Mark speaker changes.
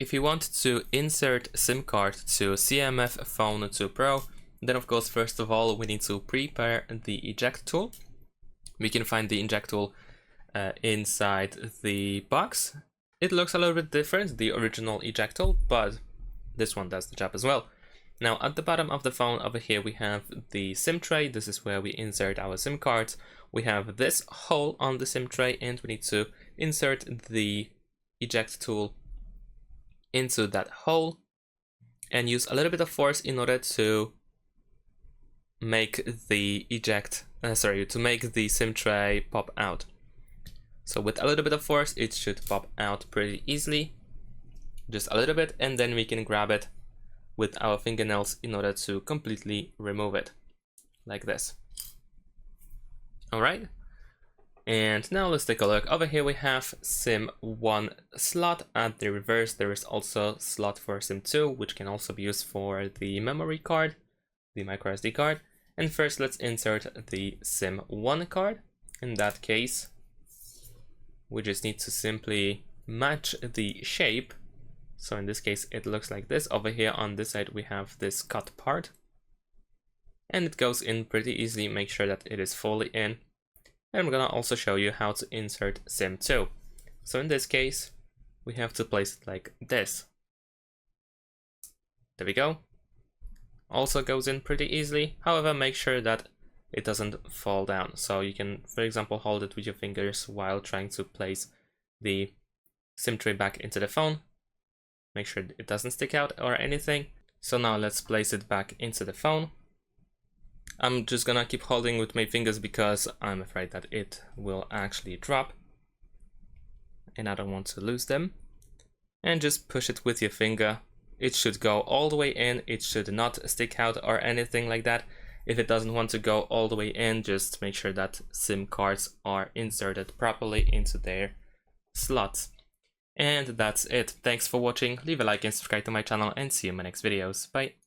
Speaker 1: If you want to insert SIM card to CMF Phone 2 Pro, then of course first of all we need to prepare the eject tool. We can find the eject tool inside the box. It looks a little bit different, the original eject tool, but this one does the job as well. Now at the bottom of the phone over here we have the SIM tray. This is where we insert our SIM cards. We have this hole on the SIM tray and we need to insert the eject tool into that hole and use a little bit of force in order to make the to make the SIM tray pop out. So with a little bit of force it should pop out pretty easily, just a little bit, and then we can grab it with our fingernails in order to completely remove it, like this. Alright, and now let's take a look. Over here we have SIM 1 slot. At the reverse there is also slot for SIM 2, which can also be used for the memory card, the micro SD card. And first let's insert the SIM 1 card. In that case, we just need to simply match the shape. So in this case it looks like this. Over here on this side we have this cut part, and it goes in pretty easily. Make sure that it is fully in. And I'm gonna also show you how to insert SIM 2. So in this case we have to place it like this. There we go. Also goes in pretty easily. However, make sure that it doesn't fall down. So you can, for example, hold it with your fingers while trying to place the SIM tray back into the phone. Make sure it doesn't stick out or anything. So now let's place it back into the phone. I'm just gonna keep holding with my fingers because I'm afraid that it will actually drop and I don't want to lose them. And just push it with your finger. It should go all the way in. It should not stick out or anything like that. If it doesn't want to go all the way in, just make sure that SIM cards are inserted properly into their slots. And that's it. Thanks for watching. Leave a like and subscribe to my channel and see you in my next videos. Bye.